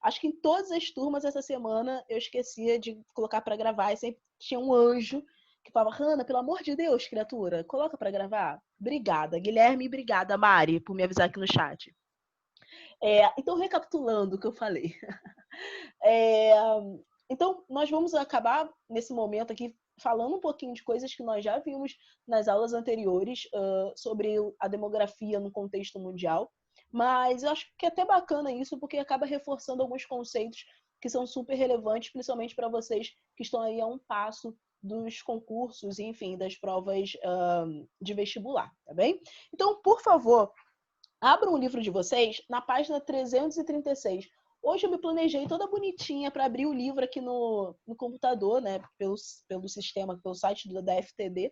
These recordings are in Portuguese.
Acho que em todas as turmas essa semana eu esquecia de colocar para gravar e sempre tinha um anjo que falava, Hanna, pelo amor de Deus, criatura, coloca para gravar. Obrigada, Guilherme, e obrigada, Mari, por me avisar aqui no chat. Então, recapitulando o que eu falei. É, então, nós vamos acabar, nesse momento aqui, falando um pouquinho de coisas que nós já vimos nas aulas anteriores sobre a demografia no contexto mundial. Mas eu acho que é até bacana isso, porque acaba reforçando alguns conceitos que são super relevantes, principalmente para vocês que estão aí a um passo dos concursos, enfim, das provas de vestibular, tá bem? Então, por favor, abram o livro de vocês na página 336. Hoje eu me planejei toda bonitinha para abrir o livro aqui no computador, né? Pelo sistema, pelo site da FTD.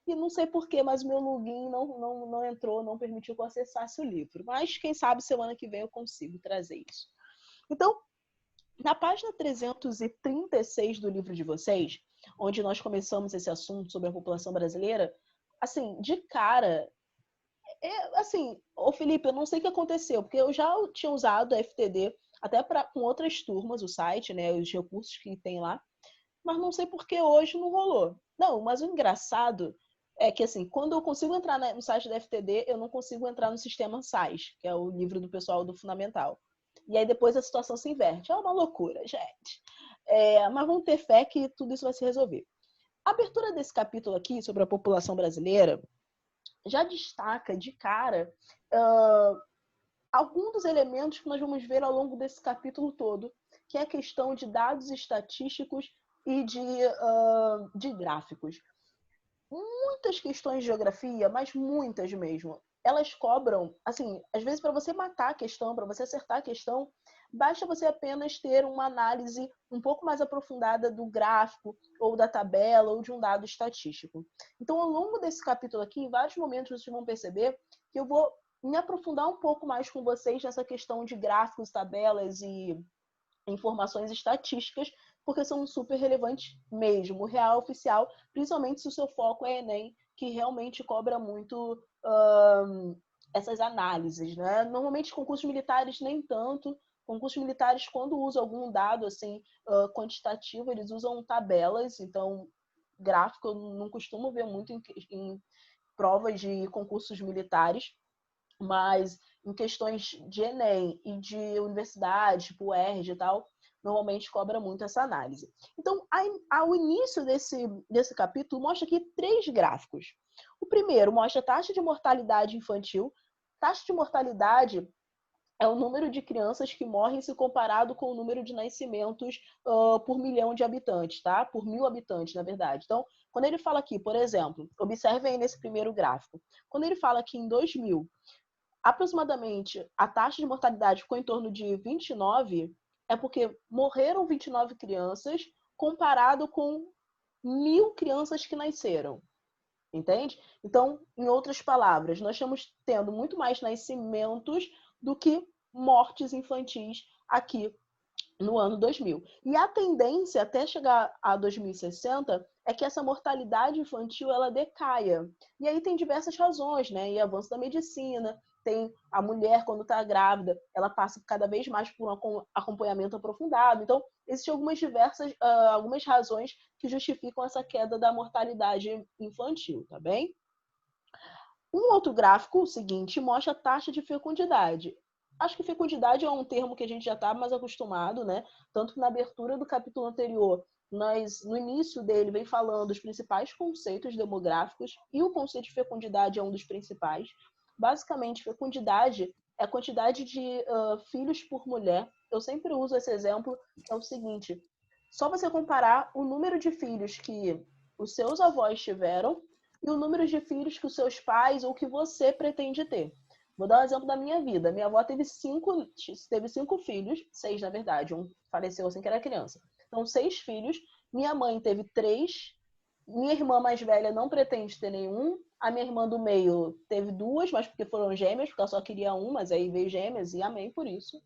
E não sei porquê, mas o meu login não entrou, não permitiu que eu acessasse o livro. Mas quem sabe semana que vem eu consigo trazer isso. Então, na página 336 do livro de vocês, onde nós começamos esse assunto sobre a população brasileira, assim, de cara, assim, ô Felipe, eu não sei o que aconteceu, porque eu já tinha usado a FTD até com outras turmas, o site, né, os recursos que tem lá, mas não sei por que hoje não rolou. Não, mas o engraçado é que, assim, quando eu consigo entrar no site da FTD, eu não consigo entrar no sistema SAIS, que é o livro do pessoal do Fundamental. E aí depois a situação se inverte. É uma loucura, gente. Mas vamos ter fé que tudo isso vai se resolver. A abertura desse capítulo aqui sobre a população brasileira já destaca de cara alguns dos elementos que nós vamos ver ao longo desse capítulo todo, que é a questão de dados estatísticos e de gráficos. Muitas questões de geografia, mas muitas mesmo, elas cobram, assim, às vezes para você matar a questão, para você acertar a questão, basta você apenas ter uma análise um pouco mais aprofundada do gráfico, ou da tabela, ou de um dado estatístico. Então, ao longo desse capítulo aqui, em vários momentos vocês vão perceber que eu vou me aprofundar um pouco mais com vocês nessa questão de gráficos, tabelas e informações estatísticas, porque são super relevantes mesmo, real, oficial, principalmente se o seu foco é Enem, que realmente cobra muito essas análises, né? Normalmente concursos militares nem tanto. Concursos militares, quando usam algum dado assim quantitativo, eles usam tabelas, então gráfico eu não costumo ver muito em provas de concursos militares, mas em questões de Enem e de universidade, tipo UERJ e tal, normalmente cobra muito essa análise. Então, ao início desse capítulo, mostra aqui 3 gráficos. O primeiro mostra a taxa de mortalidade infantil. Taxa de mortalidade é o número de crianças que morrem se comparado com o número de nascimentos por milhão de habitantes, tá? Por 1.000 habitantes, na verdade. Então, quando ele fala aqui, por exemplo, observem aí nesse primeiro gráfico, quando ele fala que em 2000 aproximadamente a taxa de mortalidade ficou em torno de 29, é porque morreram 29 crianças comparado com 1.000 crianças que nasceram. Entende? Então, em outras palavras, nós estamos tendo muito mais nascimentos do que mortes infantis aqui no ano 2000. E a tendência até chegar a 2060 é que essa mortalidade infantil ela decaia. E aí tem diversas razões, né? E avanço da medicina, tem a mulher quando está grávida, ela passa cada vez mais por um acompanhamento aprofundado. Então, existem algumas razões que justificam essa queda da mortalidade infantil, tá bem? Um outro gráfico, o seguinte, mostra a taxa de fecundidade. Acho que fecundidade é um termo que a gente já está mais acostumado, né? Tanto que na abertura do capítulo anterior, no início dele, vem falando os principais conceitos demográficos e o conceito de fecundidade é um dos principais. Basicamente, fecundidade é a quantidade de filhos por mulher. Eu sempre uso esse exemplo, é o seguinte, só você comparar o número de filhos que os seus avós tiveram e o número de filhos que os seus pais ou que você pretende ter. Vou dar um exemplo da minha vida. Minha avó teve 5 filhos, 6 na verdade, um faleceu assim que era criança. Então, 6 filhos. Minha mãe teve 3. Minha irmã mais velha não pretende ter nenhum. A minha irmã do meio teve 2, mas porque foram gêmeas, porque ela só queria um, mas aí veio gêmeas e amém por isso.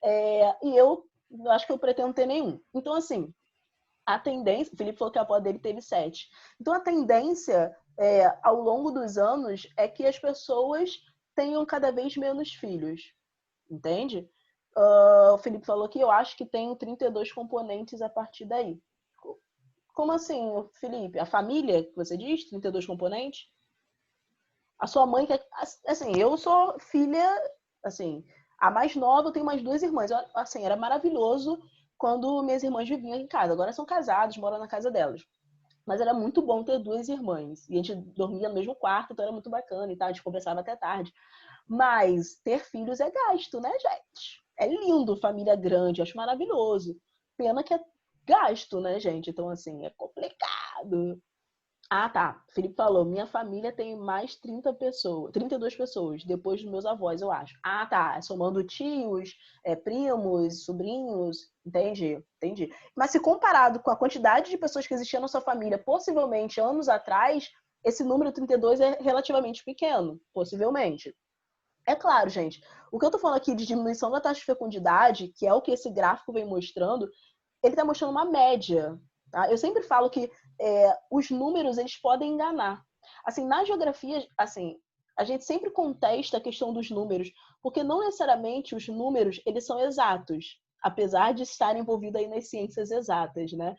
E eu acho que eu pretendo ter nenhum. Então, assim, a tendência, o Felipe falou que a avó dele teve 7. Então, a tendência ao longo dos anos é que as pessoas tenham cada vez menos filhos, entende? O Felipe falou que eu acho que tem 32 componentes a partir daí. Como assim, Felipe? A família que você diz, 32 componentes? A sua mãe quer. Assim, eu sou filha, assim, a mais nova, eu tenho mais duas irmãs. Assim, era maravilhoso quando minhas irmãs viviam em casa. Agora são casadas, moram na casa delas. Mas era muito bom ter duas irmãs. E a gente dormia no mesmo quarto, então era muito bacana e tal. A gente conversava até tarde. Mas ter filhos é gasto, né, gente? É lindo, família grande, acho maravilhoso. Pena que é gasto, né, gente? Então, assim, é complicado. Ah, tá. Felipe falou, minha família tem mais 30 pessoas, 32 pessoas, depois dos meus avós, eu acho. Ah, tá. Somando tios, primos, sobrinhos. Entendi. Mas se comparado com a quantidade de pessoas que existiam na sua família, possivelmente anos atrás, esse número 32 é relativamente pequeno, possivelmente. É claro, gente. O que eu tô falando aqui de diminuição da taxa de fecundidade, que é o que esse gráfico vem mostrando, ele está mostrando uma média. Tá? Eu sempre falo que os números eles podem enganar. Assim, na geografia, assim, a gente sempre contesta a questão dos números, porque não necessariamente os números eles são exatos, apesar de estarem envolvidos aí nas ciências exatas, né?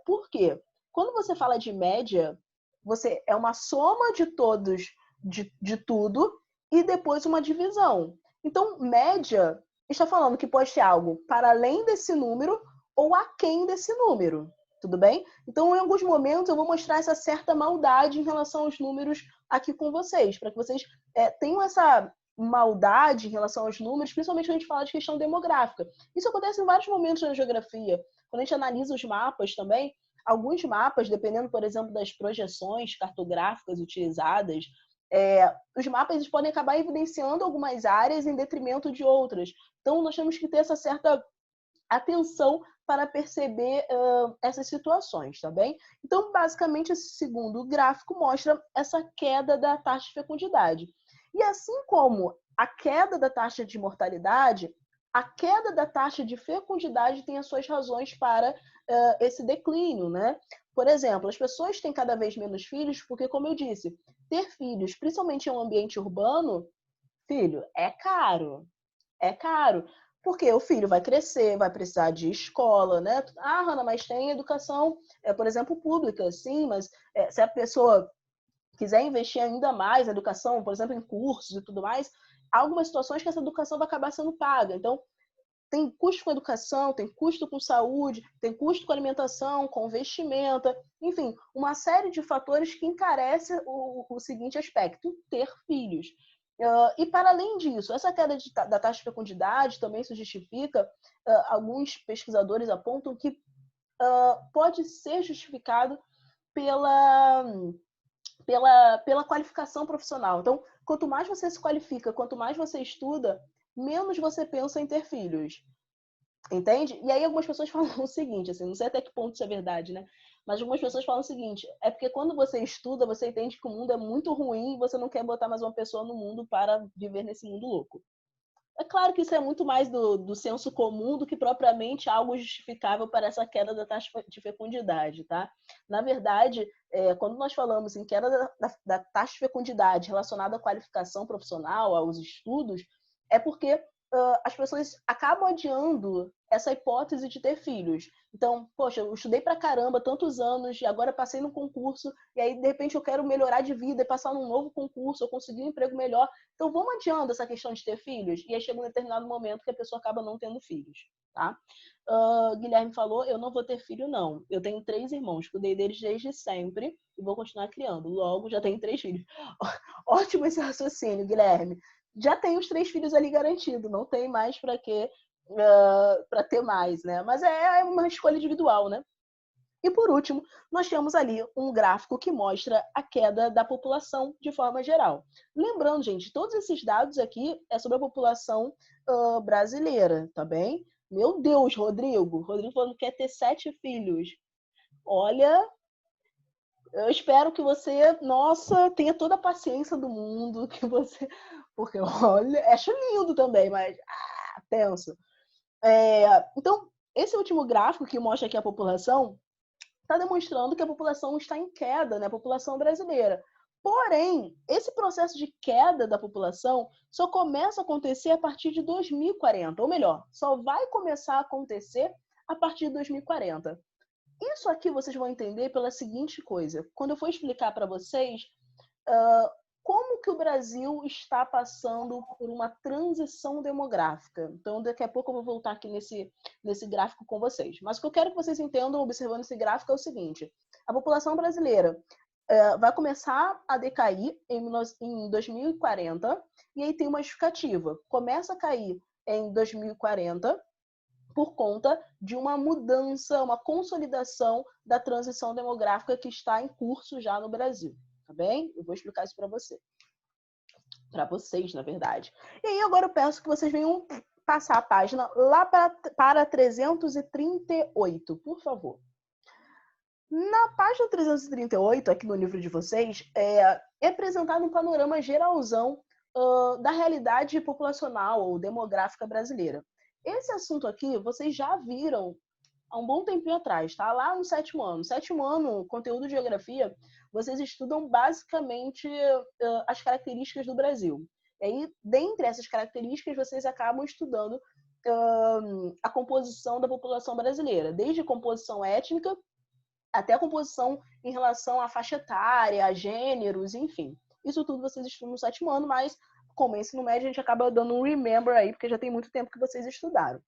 Por quê? Quando você fala de média, você é uma soma de todos, de tudo, e depois uma divisão. Então, média está falando que pode ser algo para além desse número ou aquém desse número, tudo bem? Então, em alguns momentos, eu vou mostrar essa certa maldade em relação aos números aqui com vocês, para que vocês tenham essa maldade em relação aos números, principalmente quando a gente fala de questão demográfica. Isso acontece em vários momentos na geografia. Quando a gente analisa os mapas também, alguns mapas, dependendo, por exemplo, das projeções cartográficas utilizadas, os mapas podem acabar evidenciando algumas áreas em detrimento de outras. Então, nós temos que ter essa certa atenção para perceber essas situações, tá bem? Então, basicamente, esse segundo gráfico mostra essa queda da taxa de fecundidade. E assim como a queda da taxa de mortalidade, a queda da taxa de fecundidade tem as suas razões para esse declínio, né? Por exemplo, as pessoas têm cada vez menos filhos porque, como eu disse, ter filhos, principalmente em um ambiente urbano, filho, é caro. É caro. Porque o filho vai crescer, vai precisar de escola, né? Ah, Hanna, mas tem educação, por exemplo, pública, sim, mas se a pessoa quiser investir ainda mais na educação, por exemplo, em cursos e tudo mais, há algumas situações que essa educação vai acabar sendo paga. Então, tem custo com educação, tem custo com saúde, tem custo com alimentação, com vestimenta, enfim, uma série de fatores que encarece o seguinte aspecto, ter filhos. E para além disso, essa queda da taxa de fecundidade também se justifica, alguns pesquisadores apontam que pode ser justificado pela, pela qualificação profissional. Então, quanto mais você se qualifica, quanto mais você estuda, menos você pensa em ter filhos. Entende? E aí algumas pessoas falam o seguinte, assim, não sei até que ponto isso é verdade, né? Mas algumas pessoas falam o seguinte, é porque quando você estuda, você entende que o mundo é muito ruim e você não quer botar mais uma pessoa no mundo para viver nesse mundo louco. É claro que isso é muito mais do senso comum do que propriamente algo justificável para essa queda da taxa de fecundidade, tá? Na verdade, quando nós falamos em queda da taxa de fecundidade relacionada à qualificação profissional, aos estudos, é porque as pessoas acabam adiando essa hipótese de ter filhos. Então, poxa, eu estudei pra caramba tantos anos e agora passei num concurso e aí, de repente, eu quero melhorar de vida e passar num novo concurso, eu conseguir um emprego melhor. Então, vamos adiando essa questão de ter filhos? E aí chega um determinado momento que a pessoa acaba não tendo filhos, tá? Guilherme falou, eu não vou ter filho, não. Eu tenho 3 irmãos, cuidei deles desde sempre e vou continuar criando. Logo, já tenho 3 filhos. Ótimo esse raciocínio, Guilherme. Já tem os 3 filhos ali garantido, não tem mais para quê, para ter mais, né? Mas é uma escolha individual, né? E por último, nós temos ali um gráfico que mostra a queda da população de forma geral. Lembrando, gente, todos esses dados aqui é sobre a população brasileira, tá bem? Meu Deus, Rodrigo. Rodrigo falando que quer ter 7 filhos. Olha, eu espero que você, nossa, tenha toda a paciência do mundo, que você... Porque, olha, acho lindo também, mas tenso. Então, esse último gráfico que mostra aqui a população está demonstrando que a população está em queda, né? A população brasileira. Porém, esse processo de queda da população só começa a acontecer a partir de 2040, ou melhor, só vai começar a acontecer a partir de 2040. Isso aqui vocês vão entender pela seguinte coisa. Quando eu for explicar para vocês como que o Brasil está passando por uma transição demográfica. Então, daqui a pouco eu vou voltar aqui nesse gráfico com vocês. Mas o que eu quero que vocês entendam observando esse gráfico é o seguinte. A população brasileira vai começar a decair em 2040, e aí tem uma justificativa. Começa a cair em 2040 por conta de uma mudança, uma consolidação da transição demográfica que está em curso já no Brasil. Tá bem? Eu vou explicar isso para você. Para vocês, na verdade. E aí agora eu peço que vocês venham passar a página lá para 338, por favor. Na página 338, aqui no livro de vocês, é apresentado um panorama geralzão da realidade populacional ou demográfica brasileira. Esse assunto aqui, vocês já viram há um bom tempinho atrás, tá? Lá no 7º ano. 7º ano, conteúdo de geografia, vocês estudam basicamente as características do Brasil. E aí, dentre essas características, vocês acabam estudando a composição da população brasileira, desde composição étnica até a composição em relação à faixa etária, a gêneros, enfim. Isso tudo vocês estudam no 7º ano, mas como ensino médio, a gente acaba dando um remember aí, porque já tem muito tempo que vocês estudaram.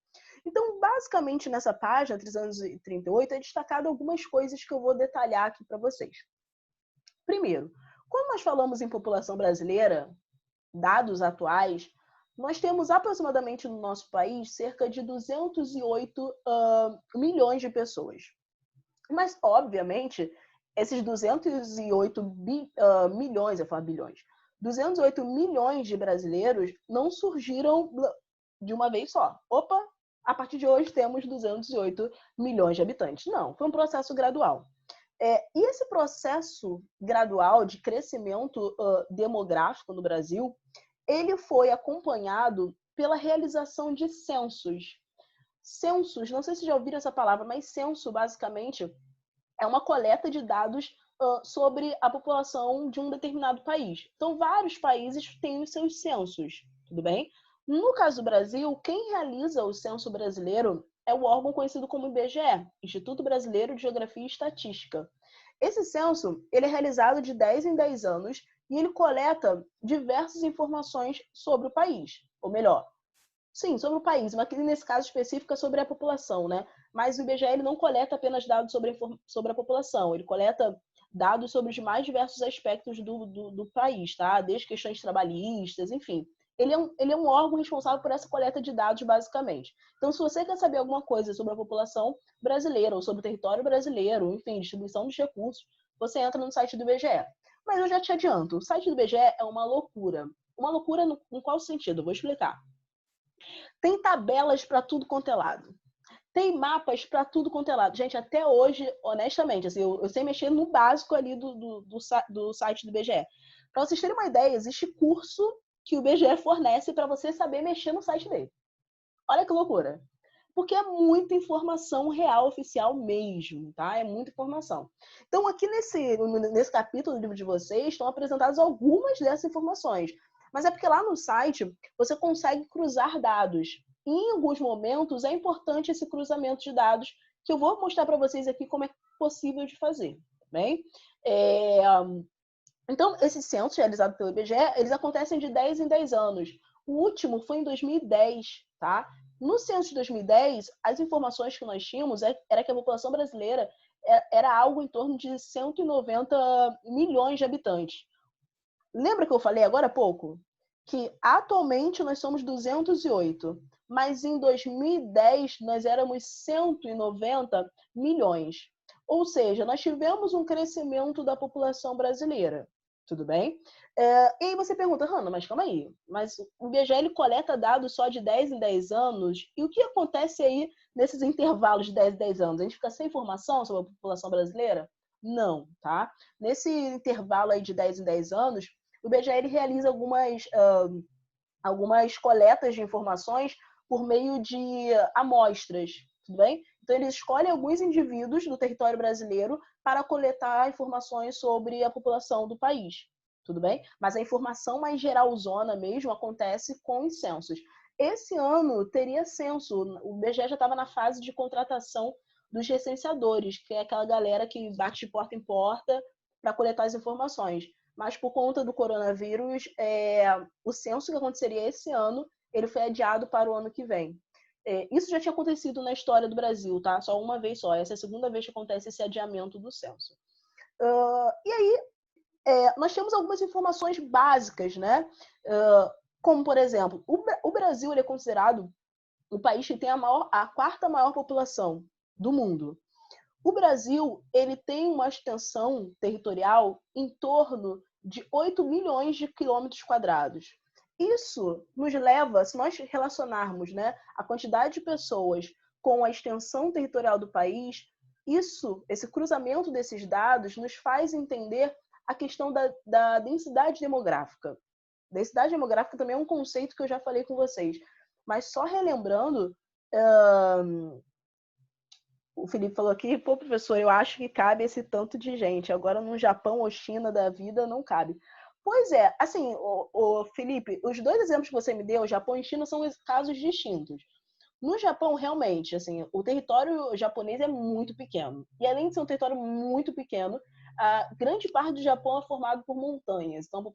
Então, basicamente, nessa página 338, é destacado algumas coisas que eu vou detalhar aqui para vocês. Primeiro, quando nós falamos em população brasileira, dados atuais, nós temos aproximadamente no nosso país cerca de 208 milhões de pessoas. Mas, obviamente, esses 208 milhões, eu falo bilhões, 208 milhões de brasileiros não surgiram de uma vez só. Opa, a partir de hoje temos 208 milhões de habitantes. Não, foi um processo gradual. E esse processo gradual de crescimento demográfico no Brasil, ele foi acompanhado pela realização de censos. Censos, não sei se já ouviram essa palavra, mas censo, basicamente, é uma coleta de dados sobre a população de um determinado país. Então, vários países têm os seus censos, tudo bem? No caso do Brasil, quem realiza o censo brasileiro é o órgão conhecido como IBGE, Instituto Brasileiro de Geografia e Estatística. Esse censo, ele é realizado de 10 em 10 anos e ele coleta diversas informações sobre o país, ou melhor, sim, sobre o país, mas nesse caso específico é sobre a população, né? Mas o IBGE ele não coleta apenas dados sobre a população, ele coleta dados sobre os mais diversos aspectos do país, tá? Desde questões trabalhistas, enfim. Ele é um órgão responsável por essa coleta de dados, basicamente. Então, se você quer saber alguma coisa sobre a população brasileira ou sobre o território brasileiro, enfim, distribuição dos recursos, você entra no site do IBGE. Mas eu já te adianto, o site do IBGE é uma loucura. Uma loucura em qual sentido? Eu vou explicar. Tem tabelas para tudo quanto é lado. Tem mapas para tudo quanto é lado. Gente, até hoje, honestamente, assim, eu sei mexer no básico ali do site do IBGE. Para vocês terem uma ideia, existe curso que o IBGE fornece para você saber mexer no site dele. Olha que loucura. Porque é muita informação real, oficial mesmo, tá? É muita informação. Então, aqui nesse capítulo do livro de vocês, estão apresentadas algumas dessas informações. Mas é porque lá no site você consegue cruzar dados. E em alguns momentos é importante esse cruzamento de dados, que eu vou mostrar para vocês aqui como é possível de fazer, tá bem? Então, esses censos realizados pelo IBGE, eles acontecem de 10 em 10 anos. O último foi em 2010, tá? No censo de 2010, as informações que nós tínhamos era que a população brasileira era algo em torno de 190 milhões de habitantes. Lembra que eu falei agora há pouco? Que atualmente nós somos 208, mas em 2010 nós éramos 190 milhões. Ou seja, nós tivemos um crescimento da população brasileira. Tudo bem? E aí você pergunta, Hanna, mas calma aí, mas o IBGE ele coleta dados só de 10 em 10 anos, e o que acontece aí nesses intervalos de 10 em 10 anos? A gente fica sem informação sobre a população brasileira? Não, tá? Nesse intervalo aí de 10 em 10 anos, o IBGE ele realiza algumas coletas de informações por meio de amostras, tudo bem? Então, eles escolhem alguns indivíduos do território brasileiro para coletar informações sobre a população do país. tudo bem? Mas a informação mais geralzona mesmo acontece com os censos. Esse ano teria censo, o IBGE já estava na fase de contratação dos recenseadores, que é aquela galera que bate de porta em porta para coletar as informações. Mas por conta do coronavírus, o censo que aconteceria esse ano, ele foi adiado para o ano que vem. Isso já tinha acontecido na história do Brasil, tá? Só uma vez só. Essa é a segunda vez que acontece esse adiamento do censo. E aí, nós temos algumas informações básicas, né? Como, por exemplo, o Brasil ele é considerado o país que tem a quarta maior população do mundo. O Brasil ele tem uma extensão territorial em torno de 8 milhões de quilômetros quadrados. Isso nos leva, se nós relacionarmos, né, a quantidade de pessoas com a extensão territorial do país, esse cruzamento desses dados nos faz entender a questão da densidade demográfica. Densidade demográfica também é um conceito que eu já falei com vocês. Mas só relembrando, o Felipe falou aqui, pô, professor, eu acho que cabe esse tanto de gente. Agora, no Japão ou China da vida, não cabe. Pois é, assim, Felipe, os dois exemplos que você me deu, Japão e China, são casos distintos. No Japão, realmente, assim, o território japonês é muito pequeno. E além de ser um território muito pequeno, a grande parte do Japão é formado por montanhas. Então,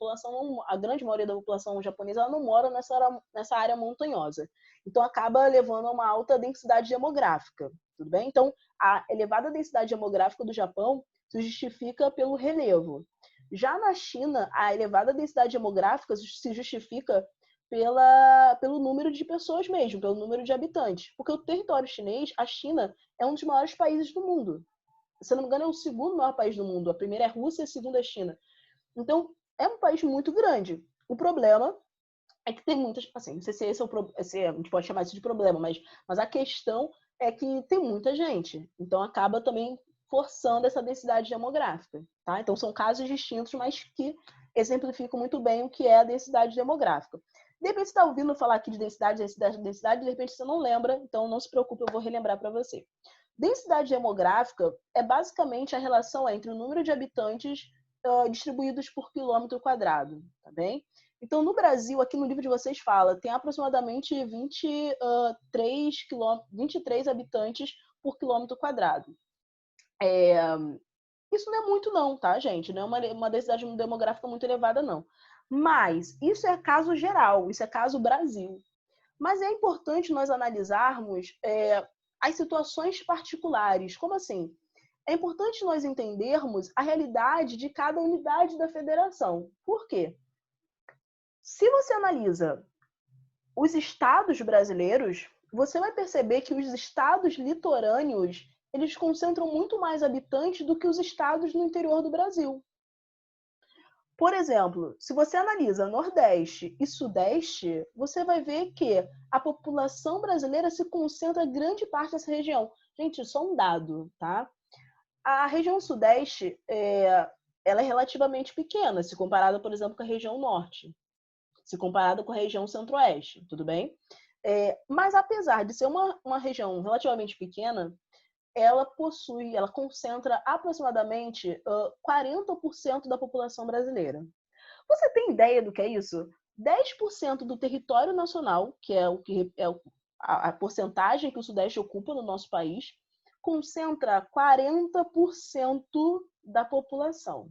a grande maioria da população japonesa ela não mora nessa área montanhosa. Então, acaba levando a uma alta densidade demográfica. Tudo bem? Então, a elevada densidade demográfica do Japão se justifica pelo relevo. Já na China, a elevada densidade demográfica se justifica pelo número de pessoas mesmo, pelo número de habitantes. Porque o território chinês, a China, é um dos maiores países do mundo. Se não me engano, é o segundo maior país do mundo. A primeira é a Rússia e a segunda é a China. Então, é um país muito grande. O problema é que tem muitas... Assim, não sei se esse a gente pode chamar isso de problema, mas a questão é que tem muita gente. Então, acaba também forçando essa densidade demográfica. Tá? Então, são casos distintos, mas que exemplificam muito bem o que é a densidade demográfica. De repente, você está ouvindo falar aqui de densidade, de repente você não lembra, então não se preocupe, eu vou relembrar para você. Densidade demográfica é basicamente a relação entre o número de habitantes distribuídos por quilômetro quadrado, tá bem? Então, no Brasil, aqui no livro de vocês fala, tem aproximadamente 23 habitantes por quilômetro quadrado. Isso não é muito não, tá, gente? Não é uma densidade demográfica muito elevada, não. Mas isso é caso geral, isso é caso Brasil. Mas é importante nós analisarmos as situações particulares. Como assim? É importante nós entendermos a realidade de cada unidade da federação. Por quê? Se você analisa os estados brasileiros, você vai perceber que os estados litorâneos, eles concentram muito mais habitantes do que os estados no interior do Brasil. Por exemplo, se você analisa Nordeste e Sudeste, você vai ver que a população brasileira se concentra grande parte dessa região. Gente, só um dado, tá? A região Sudeste, ela é relativamente pequena, se comparada, por exemplo, com a região Norte, se comparada com a região Centro-Oeste, tudo bem? Mas apesar de ser uma região relativamente pequena, ela concentra aproximadamente 40% da população brasileira. Você tem ideia do que é isso? 10% do território nacional, que é a porcentagem que o Sudeste ocupa no nosso país, concentra 40% da população.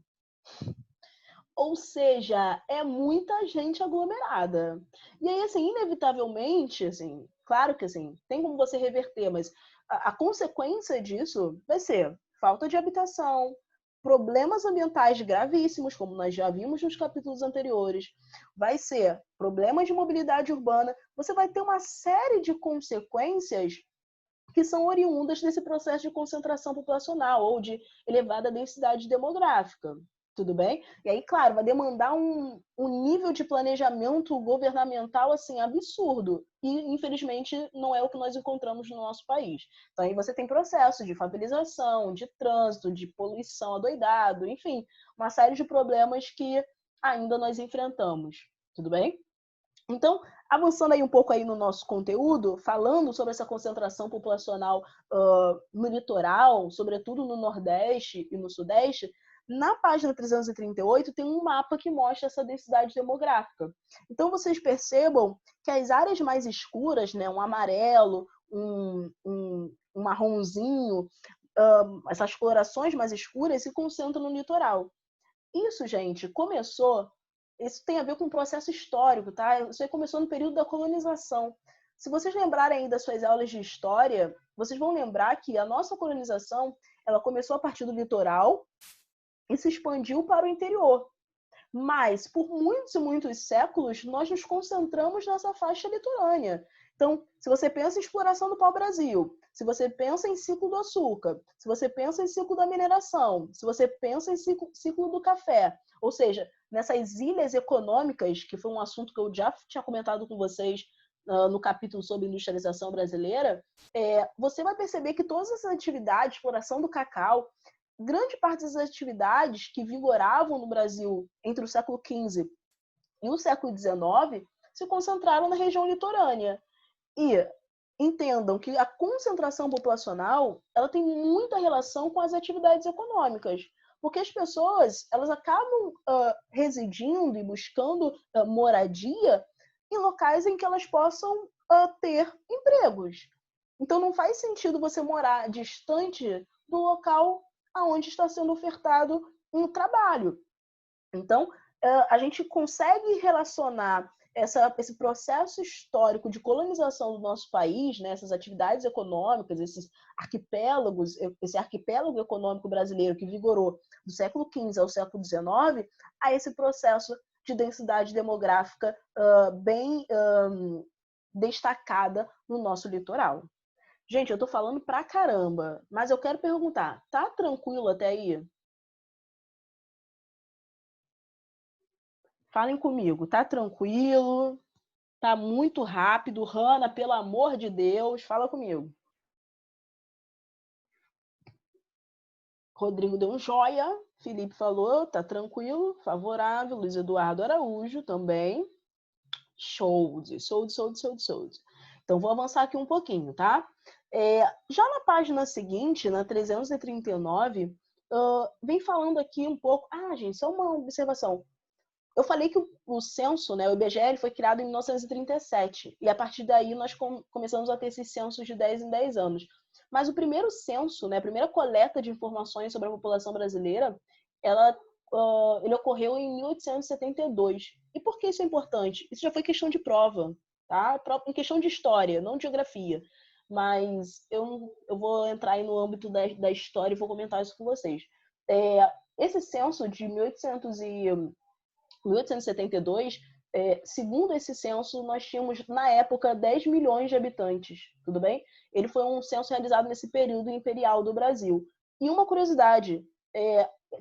Ou seja, é muita gente aglomerada. E aí, assim, inevitavelmente, assim, claro que assim, tem como você reverter, mas a consequência disso vai ser falta de habitação, problemas ambientais gravíssimos, como nós já vimos nos capítulos anteriores, vai ser problemas de mobilidade urbana, você vai ter uma série de consequências que são oriundas desse processo de concentração populacional ou de elevada densidade demográfica. Tudo bem? E aí, claro, vai demandar um nível de planejamento governamental assim absurdo. E, infelizmente, não é o que nós encontramos no nosso país. Então, aí você tem processos de favelização, de trânsito, de poluição adoidado, enfim, uma série de problemas que ainda nós enfrentamos. Tudo bem? Então, avançando aí um pouco aí no nosso conteúdo, falando sobre essa concentração populacional no litoral, sobretudo no Nordeste e no Sudeste, Na página 338 tem um mapa que mostra essa densidade demográfica. Então vocês percebam que as áreas mais escuras, né, um amarelo, um marronzinho, essas colorações mais escuras se concentram no litoral. Isso, gente, isso tem a ver com um processo histórico, tá? Isso aí começou no período da colonização. Se vocês lembrarem aí das suas aulas de história, vocês vão lembrar que a nossa colonização, ela começou a partir do litoral e se expandiu para o interior. Mas, por muitos e muitos séculos, nós nos concentramos nessa faixa litorânea. Então, se você pensa em exploração do pau-brasil, se você pensa em ciclo do açúcar, se você pensa em ciclo da mineração, se você pensa em ciclo do café, ou seja, nessas ilhas econômicas, que foi um assunto que eu já tinha comentado com vocês no capítulo sobre industrialização brasileira, você vai perceber que todas essas atividades, exploração do cacau, grande parte das atividades que vigoravam no Brasil entre o século XV e o século XIX se concentraram na região litorânea. E entendam que a concentração populacional ela tem muita relação com as atividades econômicas, porque as pessoas elas acabam residindo e buscando moradia em locais em que elas possam ter empregos. Então não faz sentido você morar distante do local aonde está sendo ofertado um trabalho. Então, a gente consegue relacionar esse processo histórico de colonização do nosso país, né, essas atividades econômicas, esses arquipélagos, esse arquipélago econômico brasileiro que vigorou do século XV ao século XIX, a esse processo de densidade demográfica bem destacada no nosso litoral. Gente, eu tô falando pra caramba, mas eu quero perguntar, tá tranquilo até aí? Falem comigo, tá tranquilo? Tá muito rápido? Hanna, pelo amor de Deus, fala comigo. Rodrigo deu um joia, Felipe falou, tá tranquilo, favorável, Luiz Eduardo Araújo também. Show. Então, vou avançar aqui um pouquinho, tá? Já na página seguinte, na 339, vem falando aqui um pouco... gente, só uma observação. Eu falei que o censo, né, o IBGE, foi criado em 1937, e a partir daí nós começamos a ter esses censos de 10 em 10 anos. Mas o primeiro censo, né, a primeira coleta de informações sobre a população brasileira, ele ocorreu em 1872. E por que isso é importante? Isso já foi questão de prova, tá? Em questão de história, não de geografia. Mas eu vou entrar aí no âmbito da história e vou comentar isso com vocês. Esse censo de 1872, segundo esse censo, nós tínhamos, na época, 10 milhões de habitantes, tudo bem? Ele foi um censo realizado nesse período imperial do Brasil. E uma curiosidade,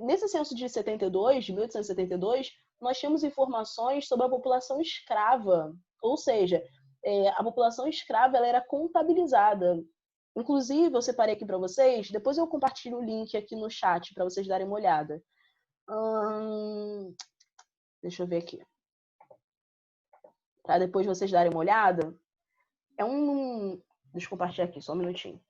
nesse censo de 1872, nós tínhamos informações sobre a população escrava, ou seja, a população escrava ela era contabilizada. Inclusive, eu separei aqui para vocês, depois eu compartilho o link aqui no chat para vocês darem uma olhada. Deixa eu ver aqui. Para depois vocês darem uma olhada. Deixa eu compartilhar aqui, só um minutinho.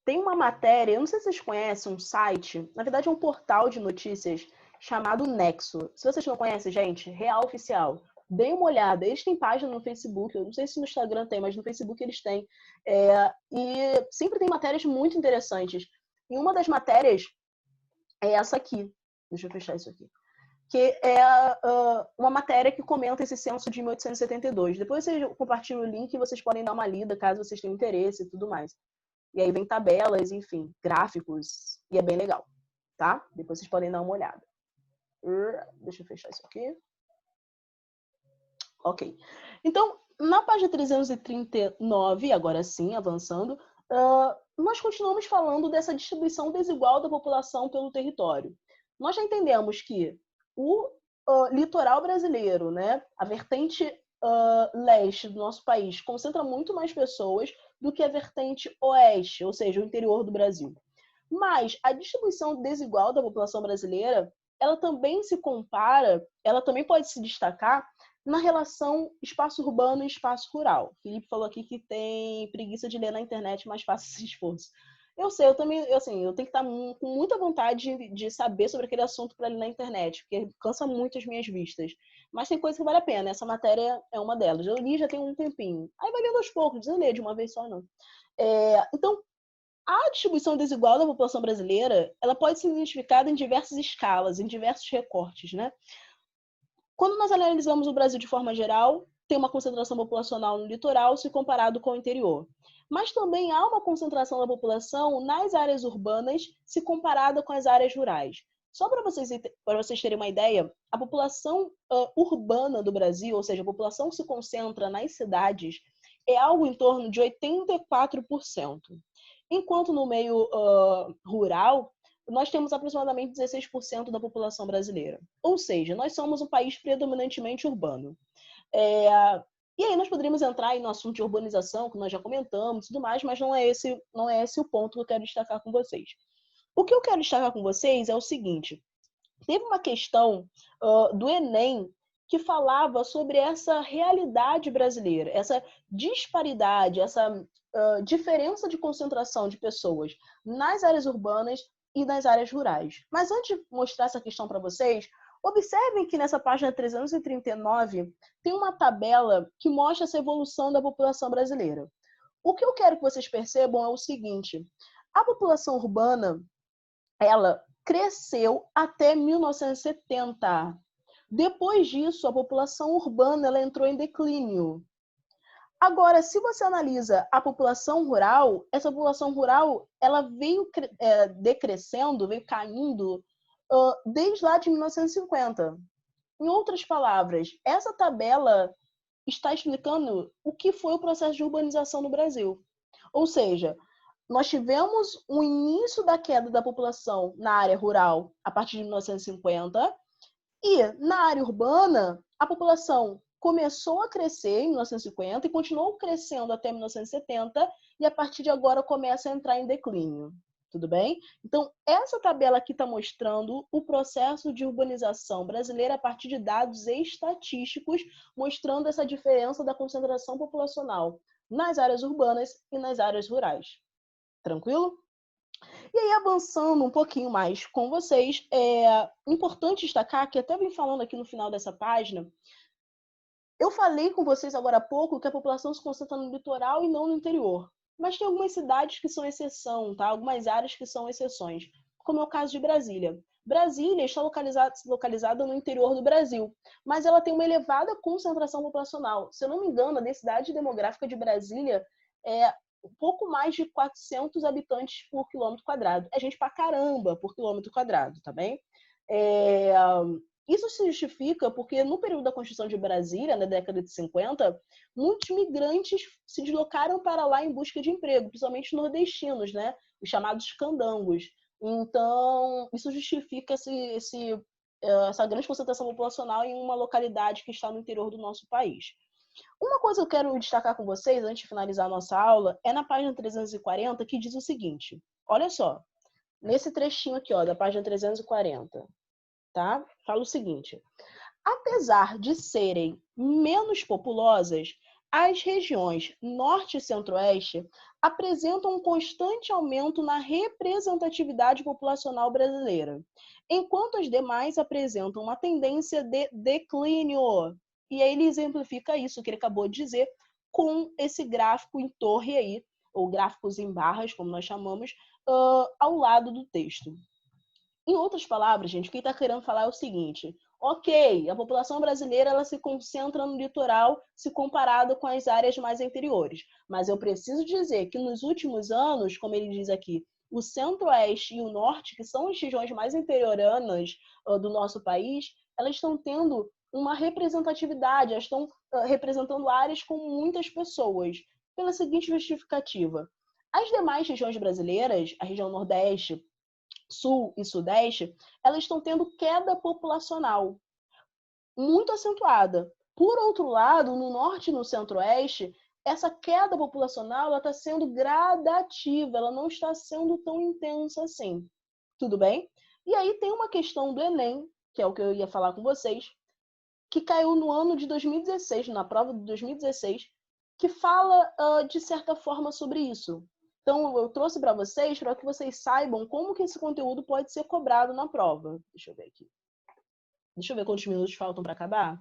Tem uma matéria, eu não sei se vocês conhecem, um site, na verdade é um portal de notícias chamado Nexo. Se vocês não conhecem, gente, Real Oficial. Deem uma olhada. Eles têm página no Facebook, eu não sei se no Instagram tem, mas no Facebook eles têm. E sempre tem matérias muito interessantes. E uma das matérias é essa aqui. Deixa eu fechar isso aqui. Que é uma matéria que comenta esse censo de 1872. Depois eu compartilho o link e vocês podem dar uma lida, caso vocês tenham interesse e tudo mais. E aí vem tabelas, enfim, gráficos, e é bem legal, tá? Depois vocês podem dar uma olhada. Deixa eu fechar isso aqui. Ok. Então, na página 339, agora sim, avançando, nós continuamos falando dessa distribuição desigual da população pelo território. Nós já entendemos que o litoral brasileiro, né, a vertente leste do nosso país, concentra muito mais pessoas do que a vertente oeste, ou seja, o interior do Brasil. Mas a distribuição desigual da população brasileira, ela também se compara, ela também pode se destacar na relação espaço urbano e espaço rural. O Felipe falou aqui que tem preguiça de ler na internet, mas faça esse esforço. Eu sei, eu também, assim, eu tenho que estar com muita vontade de saber sobre aquele assunto para ler na internet, porque cansa muito as minhas vistas. Mas tem coisa que vale a pena, essa matéria é uma delas. Eu li já tem um tempinho. Aí vai lendo aos poucos, não ler de uma vez só, não. Então, a distribuição desigual da população brasileira, ela pode ser identificada em diversas escalas, em diversos recortes, né? Quando nós analisamos o Brasil de forma geral, tem uma concentração populacional no litoral se comparado com o interior. Mas também há uma concentração da população nas áreas urbanas se comparada com as áreas rurais. Só para vocês terem uma ideia, a população urbana do Brasil, ou seja, a população que se concentra nas cidades, é algo em torno de 84%. Enquanto no meio rural, nós temos aproximadamente 16% da população brasileira. Ou seja, nós somos um país predominantemente urbano. E aí nós poderíamos entrar aí no assunto de urbanização, que nós já comentamos e tudo mais, mas não é esse o ponto que eu quero destacar com vocês. O que eu quero destacar com vocês é o seguinte: teve uma questão do Enem que falava sobre essa realidade brasileira, essa disparidade, essa diferença de concentração de pessoas nas áreas urbanas e nas áreas rurais. Mas antes de mostrar essa questão para vocês, observem que nessa página 339 tem uma tabela que mostra essa evolução da população brasileira. O que eu quero que vocês percebam é o seguinte: a população urbana, ela cresceu até 1970. Depois disso, a população urbana ela entrou em declínio. Agora, se você analisa a população rural, essa população rural ela veio decrescendo, veio caindo desde lá de 1950. Em outras palavras, essa tabela está explicando o que foi o processo de urbanização no Brasil. Ou seja, nós tivemos o início da queda da população na área rural a partir de 1950 e na área urbana a população começou a crescer em 1950 e continuou crescendo até 1970 e a partir de agora começa a entrar em declínio. Tudo bem? Então, essa tabela aqui está mostrando o processo de urbanização brasileira a partir de dados estatísticos, mostrando essa diferença da concentração populacional nas áreas urbanas e nas áreas rurais. Tranquilo? E aí, avançando um pouquinho mais com vocês, é importante destacar que até vim falando aqui no final dessa página, eu falei com vocês agora há pouco que a população se concentra no litoral e não no interior. Mas tem algumas cidades que são exceção, tá? Algumas áreas que são exceções, como é o caso de Brasília. Brasília está localizada no interior do Brasil, mas ela tem uma elevada concentração populacional. Se eu não me engano, a densidade demográfica de Brasília é um pouco mais de 400 habitantes por quilômetro quadrado. É gente pra caramba por quilômetro quadrado, tá bem? Isso se justifica porque no período da Constituição de Brasília, na década de 50, muitos migrantes se deslocaram para lá em busca de emprego, principalmente nordestinos, né? Os chamados candangos. Então, isso justifica essa grande concentração populacional em uma localidade que está no interior do nosso país. Uma coisa que eu quero destacar com vocês, antes de finalizar a nossa aula, é na página 340, que diz o seguinte. Olha só, nesse trechinho aqui, ó, da página 340, tá? Fala o seguinte: apesar de serem menos populosas, as regiões Norte e Centro-Oeste apresentam um constante aumento na representatividade populacional brasileira, enquanto as demais apresentam uma tendência de declínio. E aí ele exemplifica isso que ele acabou de dizer com esse gráfico em torre aí, ou gráficos em barras, como nós chamamos, ao lado do texto. Em outras palavras, gente, o que está querendo falar é o seguinte: ok, a população brasileira ela se concentra no litoral se comparado com as áreas mais interiores, mas eu preciso dizer que nos últimos anos, como ele diz aqui, o centro-oeste e o norte, que são as regiões mais interioranas do nosso país, elas estão tendo uma representatividade, elas estão representando áreas com muitas pessoas, pela seguinte justificativa: as demais regiões brasileiras, a região nordeste, sul e sudeste, elas estão tendo queda populacional muito acentuada. Por outro lado, no norte e no centro-oeste, essa queda populacional está sendo gradativa, ela não está sendo tão intensa assim. Tudo bem? E aí tem uma questão do Enem, que é o que eu ia falar com vocês, que caiu no ano de 2016, na prova de 2016, que fala, de certa forma, sobre isso. Então, eu trouxe para que vocês saibam como que esse conteúdo pode ser cobrado na prova. Deixa eu ver aqui. Deixa eu ver quantos minutos faltam para acabar.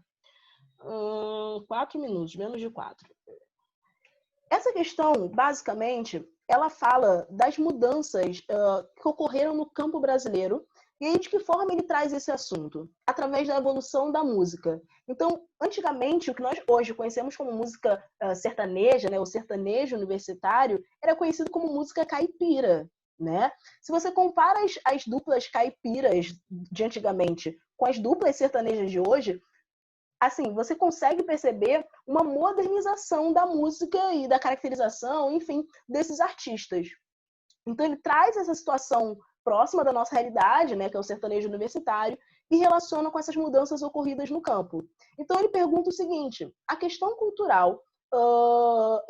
4 minutos, menos de 4. Essa questão, basicamente, ela fala das mudanças que ocorreram no campo brasileiro e aí de que forma ele traz esse assunto? Através da evolução da música. Então, antigamente, o que nós hoje conhecemos como música sertaneja, né, o sertanejo universitário, era conhecido como música caipira. Né? Se você compara as duplas caipiras de antigamente com as duplas sertanejas de hoje, assim, você consegue perceber uma modernização da música e da caracterização, enfim, desses artistas. Então ele traz essa situação próxima da nossa realidade, né, que é o sertanejo universitário, e relaciona com essas mudanças ocorridas no campo. Então ele pergunta o seguinte: a questão cultural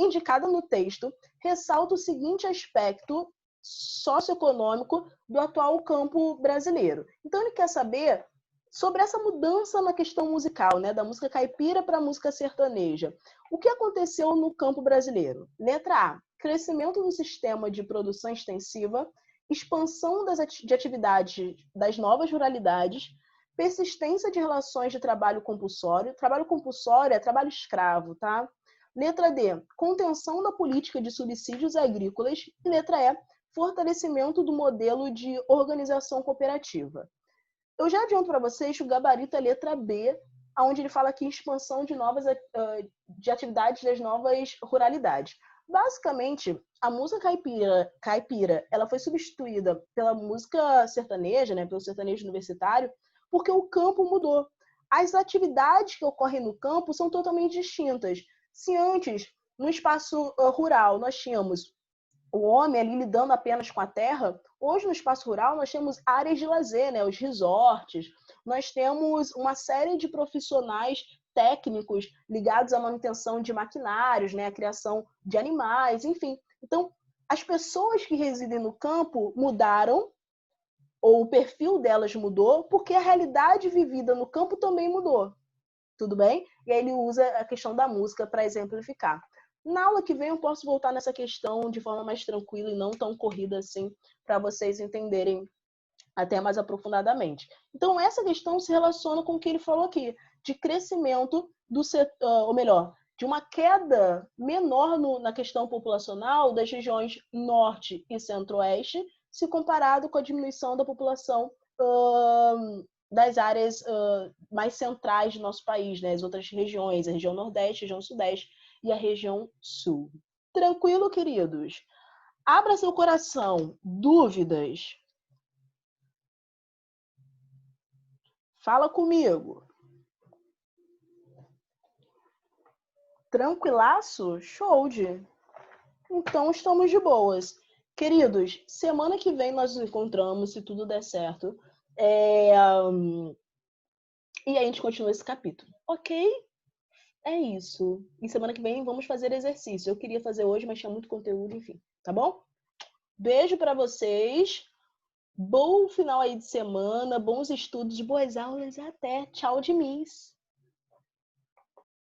indicada no texto ressalta o seguinte aspecto socioeconômico do atual campo brasileiro. Então ele quer saber sobre essa mudança na questão musical, né, da música caipira para a música sertaneja. O que aconteceu no campo brasileiro? Letra A: crescimento do sistema de produção extensiva, expansão de atividades das novas ruralidades, persistência de relações de trabalho compulsório. Trabalho compulsório é trabalho escravo, tá? Letra D: contenção da política de subsídios agrícolas. E letra E: fortalecimento do modelo de organização cooperativa. Eu já adianto para vocês que o gabarito é a letra B, onde ele fala aqui expansão de atividades das novas ruralidades. Basicamente, a música caipira ela foi substituída pela música sertaneja, né, pelo sertanejo universitário, porque o campo mudou. As atividades que ocorrem no campo são totalmente distintas. Se antes, no espaço rural, nós tínhamos o homem ali lidando apenas com a terra, hoje no espaço rural nós temos áreas de lazer, né? Os resorts, nós temos uma série de profissionais técnicos ligados à manutenção de maquinários, né? A criação de animais, enfim. Então, as pessoas que residem no campo mudaram, ou o perfil delas mudou, porque a realidade vivida no campo também mudou. Tudo bem? E aí ele usa a questão da música para exemplificar. Na aula que vem eu posso voltar nessa questão de forma mais tranquila e não tão corrida assim, para vocês entenderem até mais aprofundadamente. Então essa questão se relaciona com o que ele falou aqui, de crescimento do setor, ou melhor, de uma queda menor na questão populacional das regiões norte e centro-oeste, se comparado com a diminuição da população das áreas mais centrais do nosso país, né? As outras regiões, a região nordeste, a região sudeste e a região sul. Tranquilo, queridos? Abra seu coração. Dúvidas? Fala comigo. Tranquilaço? Show de. Então estamos de boas. Queridos, semana que vem nós nos encontramos, se tudo der certo. E aí a gente continua esse capítulo. Ok? É isso. E semana que vem vamos fazer exercício. Eu queria fazer hoje, mas tinha muito conteúdo, enfim. Tá bom? Beijo para vocês. Bom final aí de semana, bons estudos, boas aulas. Até. Tchau de Miss.